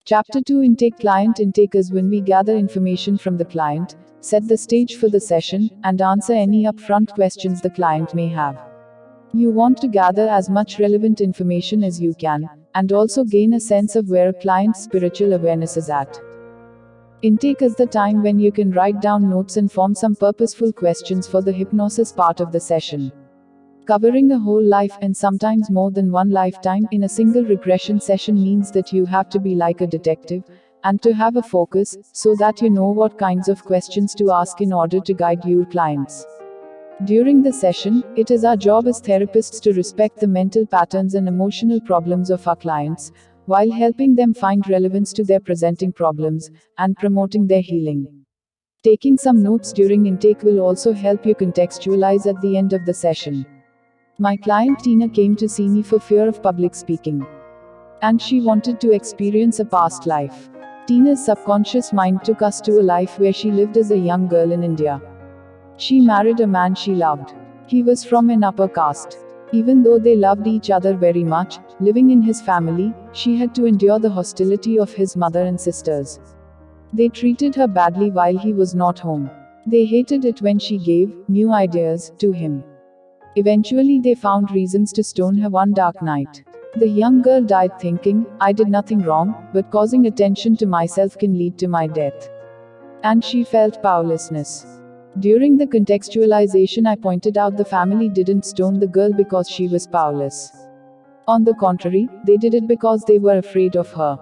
Chapter 2 Intake. Client intake is when we gather information from the client, set the stage for the session, and answer any upfront questions the client may have. You want to gather as much relevant information as you can, and also gain a sense of where a client's spiritual awareness is at. Intake is the time when you can write down notes and form some purposeful questions for the hypnosis part of the session. Covering a whole life, and sometimes more than one lifetime, in a single regression session means that you have to be like a detective, and to have a focus, so that you know what kinds of questions to ask in order to guide your clients. During the session, it is our job as therapists to respect the mental patterns and emotional problems of our clients, while helping them find relevance to their presenting problems, and promoting their healing. Taking some notes during intake will also help you contextualize at the end of the session. My client Tina came to see me for fear of public speaking. And she wanted to experience a past life. Tina's subconscious mind took us to a life where she lived as a young girl in India. She married a man she loved. He was from an upper caste. Even though they loved each other very much, living in his family, she had to endure the hostility of his mother and sisters. They treated her badly while he was not home. They hated it when she gave new ideas to him. Eventually they found reasons to stone her one dark night. The young girl died thinking, I did nothing wrong, but causing attention to myself can lead to my death. And she felt powerlessness. During the contextualization I pointed out the family didn't stone the girl because she was powerless. On the contrary, they did it because they were afraid of her.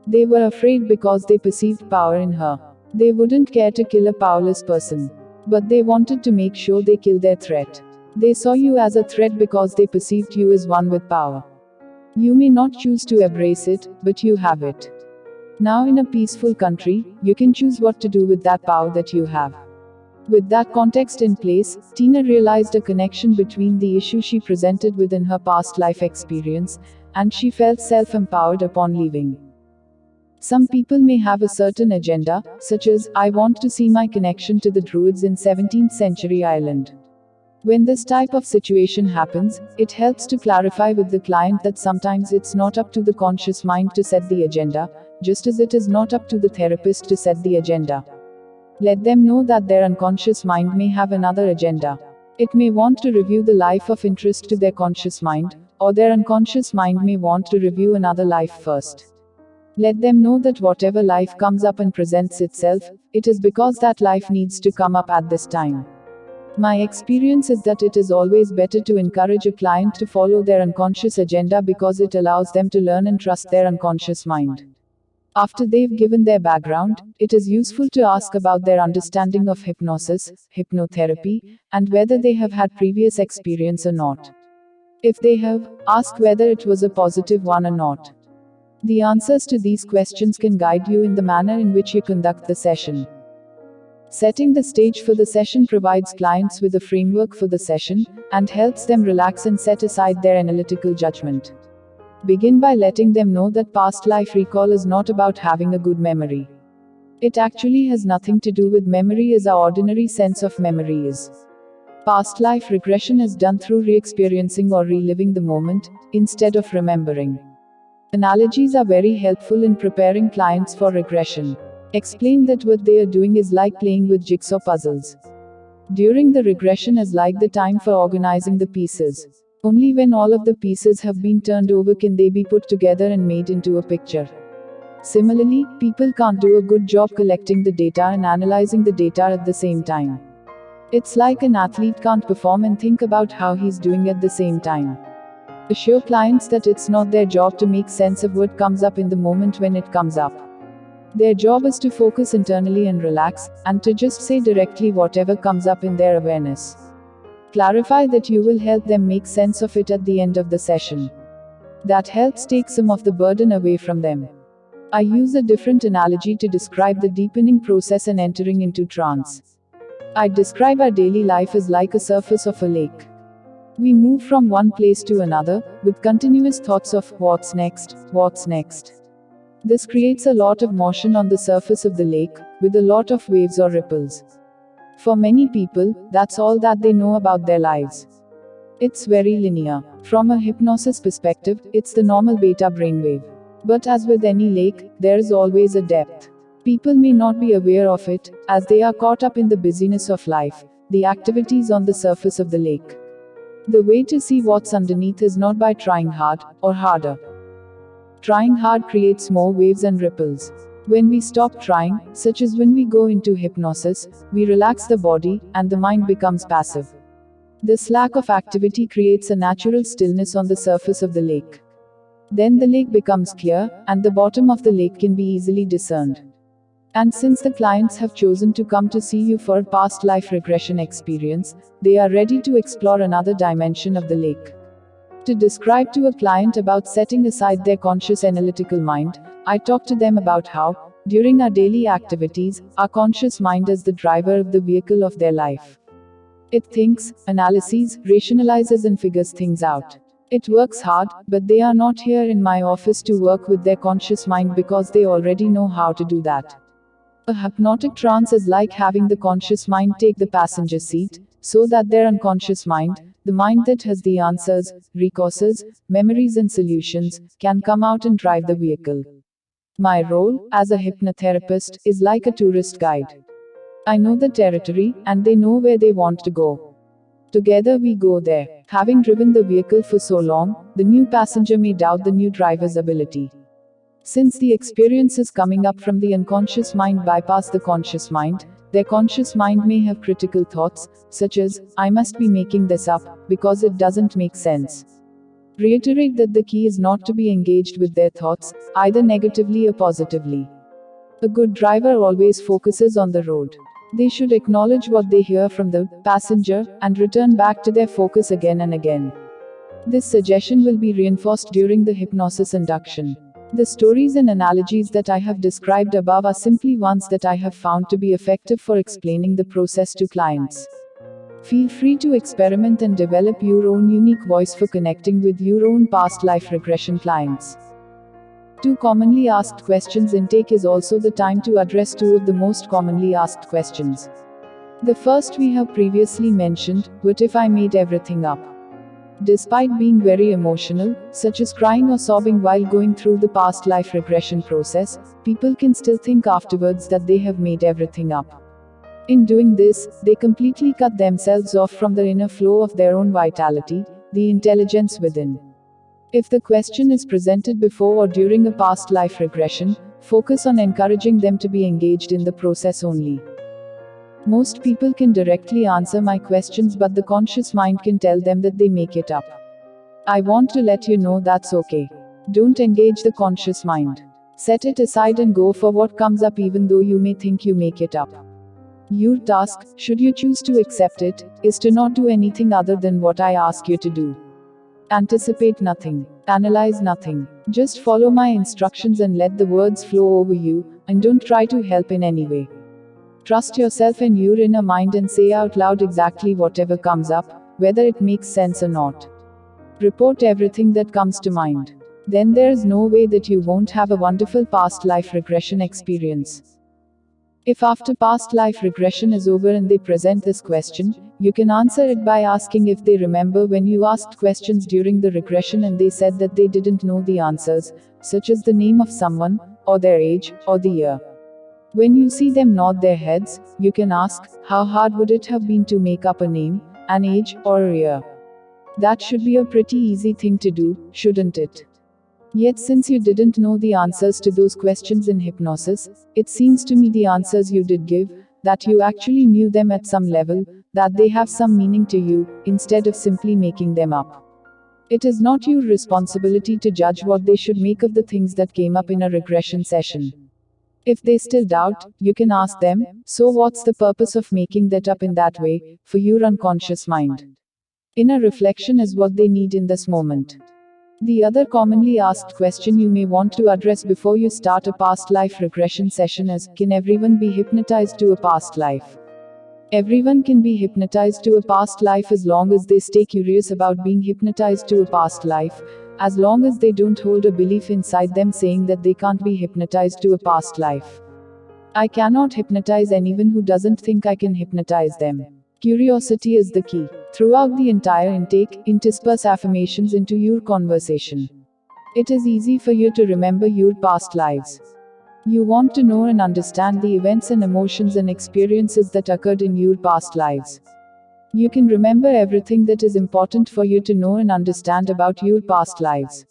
They were afraid because they perceived power in her. They wouldn't care to kill a powerless person. But they wanted to make sure they kill their threat. They saw you as a threat because they perceived you as one with power. You may not choose to embrace it, but you have it. Now in a peaceful country, you can choose what to do with that power that you have. With that context in place, Tina realized a connection between the issue she presented with in her past life experience, and she felt self-empowered upon leaving. Some people may have a certain agenda, such as, I want to see my connection to the Druids in 17th century Ireland. When this type of situation happens, it helps to clarify with the client that sometimes it's not up to the conscious mind to set the agenda, just as it is not up to the therapist to set the agenda. Let them know that their unconscious mind may have another agenda. It may want to review the life of interest to their conscious mind, or their unconscious mind may want to review another life first. Let them know that whatever life comes up and presents itself, it is because that life needs to come up at this time. My experience is that it is always better to encourage a client to follow their unconscious agenda because it allows them to learn and trust their unconscious mind. After they've given their background, it is useful to ask about their understanding of hypnosis, hypnotherapy, and whether they have had previous experience or not. If they have, ask whether it was a positive one or not. The answers to these questions can guide you in the manner in which you conduct the session. Setting the stage for the session provides clients with a framework for the session, and helps them relax and set aside their analytical judgment. Begin by letting them know that past life recall is not about having a good memory. It actually has nothing to do with memory as our ordinary sense of memory is. Past life regression is done through re-experiencing or reliving the moment, instead of remembering. Analogies are very helpful in preparing clients for regression. Explain that what they are doing is like playing with jigsaw puzzles. During the regression is like the time for organizing the pieces. Only when all of the pieces have been turned over can they be put together and made into a picture. Similarly, people can't do a good job collecting the data and analyzing the data at the same time. It's like an athlete can't perform and think about how he's doing at the same time. Assure clients that it's not their job to make sense of what comes up in the moment when it comes up. Their job is to focus internally and relax, and to just say directly whatever comes up in their awareness. Clarify that you will help them make sense of it at the end of the session. That helps take some of the burden away from them. I use a different analogy to describe the deepening process and entering into trance. I describe our daily life as like a surface of a lake. We move from one place to another, with continuous thoughts of what's next, what's next. This creates a lot of motion on the surface of the lake, with a lot of waves or ripples. For many people, that's all that they know about their lives. It's very linear. From a hypnosis perspective, it's the normal beta brainwave. But as with any lake, there is always a depth. People may not be aware of it, as they are caught up in the busyness of life, the activities on the surface of the lake. The way to see what's underneath is not by trying hard, or harder. Trying hard creates more waves and ripples. When we stop trying, such as when we go into hypnosis, we relax the body, and the mind becomes passive. This lack of activity creates a natural stillness on the surface of the lake. Then the lake becomes clear, and the bottom of the lake can be easily discerned. And since the clients have chosen to come to see you for a past life regression experience, they are ready to explore another dimension of the lake. To describe to a client about setting aside their conscious analytical mind, I talk to them about how, during our daily activities, our conscious mind is the driver of the vehicle of their life. It thinks, analyzes, rationalizes, and figures things out. It works hard, but they are not here in my office to work with their conscious mind because they already know how to do that. A hypnotic trance is like having the conscious mind take the passenger seat, so that their unconscious mind, the mind that has the answers, recourses, memories, and solutions, can come out and drive the vehicle. My role, as a hypnotherapist, is like a tourist guide. I know the territory, and they know where they want to go. Together we go there. Having driven the vehicle for so long, the new passenger may doubt the new driver's ability. Since the experiences coming up from the unconscious mind bypass the conscious mind, their conscious mind may have critical thoughts, such as, I must be making this up, because it doesn't make sense. Reiterate that the key is not to be engaged with their thoughts, either negatively or positively. A good driver always focuses on the road. They should acknowledge what they hear from the passenger, and return back to their focus again and again. This suggestion will be reinforced during the hypnosis induction. The stories and analogies that I have described above are simply ones that I have found to be effective for explaining the process to clients. Feel free to experiment and develop your own unique voice for connecting with your own past life regression clients. 2 commonly asked questions intake is also the time to address 2 of the most commonly asked questions. The first we have previously mentioned, what if I made everything up? Despite being very emotional, such as crying or sobbing while going through the past life regression process, people can still think afterwards that they have made everything up. In doing this, they completely cut themselves off from the inner flow of their own vitality, the intelligence within. If the question is presented before or during a past life regression, focus on encouraging them to be engaged in the process only. Most people can directly answer my questions, but the conscious mind can tell them that they make it up. I want to let you know that's okay. Don't engage the conscious mind. Set it aside and go for what comes up, even though you may think you make it up. Your task, should you choose to accept it, is to not do anything other than what I ask you to do. Anticipate nothing. Analyze nothing. Just follow my instructions and let the words flow over you, and don't try to help in any way. Trust yourself and your inner mind and say out loud exactly whatever comes up, whether it makes sense or not. Report everything that comes to mind. Then there is no way that you won't have a wonderful past life regression experience. If after past life regression is over and they present this question, you can answer it by asking if they remember when you asked questions during the regression and they said that they didn't know the answers, such as the name of someone, or their age, or the year. When you see them nod their heads, you can ask, how hard would it have been to make up a name, an age, or a year? That should be a pretty easy thing to do, shouldn't it? Yet since you didn't know the answers to those questions in hypnosis, it seems to me the answers you did give, that you actually knew them at some level, that they have some meaning to you, instead of simply making them up. It is not your responsibility to judge what they should make of the things that came up in a regression session. If they still doubt, you can ask them, so what's the purpose of making that up in that way, for your unconscious mind? Inner reflection is what they need in this moment. The other commonly asked question you may want to address before you start a past life regression session is, can everyone be hypnotized to a past life? Everyone can be hypnotized to a past life as long as they stay curious about being hypnotized to a past life, as long as they don't hold a belief inside them saying that they can't be hypnotized to a past life. I cannot hypnotize anyone who doesn't think I can hypnotize them. Curiosity is the key. Throughout the entire intake, intersperse affirmations into your conversation. It is easy for you to remember your past lives. You want to know and understand the events and emotions and experiences that occurred in your past lives. You can remember everything that is important for you to know and understand about your past lives.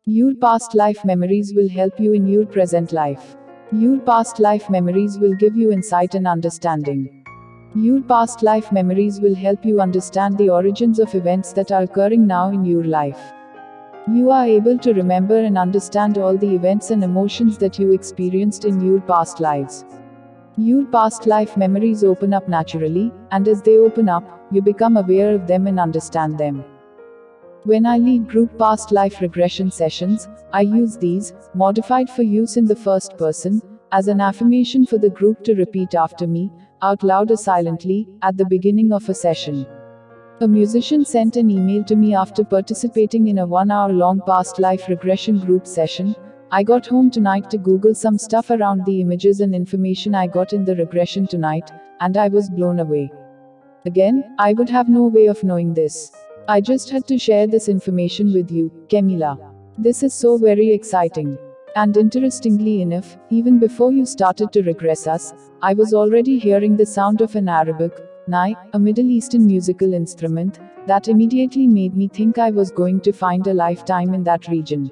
Your past life memories will help you in your present life. Your past life memories will give you insight and understanding. Your past life memories will help you understand the origins of events that are occurring now in your life. You are able to remember and understand all the events and emotions that you experienced in your past lives. Your past life memories open up naturally, and as they open up, you become aware of them and understand them. When I lead group past life regression sessions, I use these, modified for use in the first person, as an affirmation for the group to repeat after me, out loud or silently, at the beginning of a session. A musician sent an email to me after participating in a 1-hour-long past life regression group session. I got home tonight to Google some stuff around the images and information I got in the regression tonight, and I was blown away. Again, I would have no way of knowing this. I just had to share this information with you, Camila. This is so very exciting. And interestingly enough, even before you started to regress us, I was already hearing the sound of an Arabic nai, a Middle Eastern musical instrument, that immediately made me think I was going to find a lifetime in that region.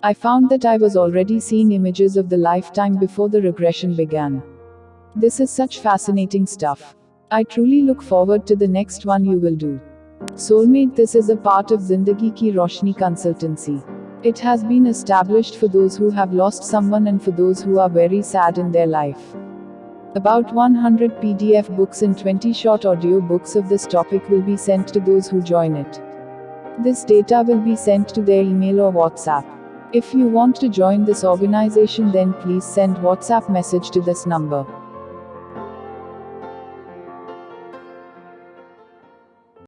I found that I was already seeing images of the lifetime before the regression began. This is such fascinating stuff. I truly look forward to the next one you will do. Soulmate, this is a part of Zindagi Ki Roshni consultancy. It has been established for those who have lost someone and for those who are very sad in their life. About 100 PDF books and 20 short audio books of this topic will be sent to those who join it. This data will be sent to their email or WhatsApp. If you want to join this organization, then please send WhatsApp message to this number.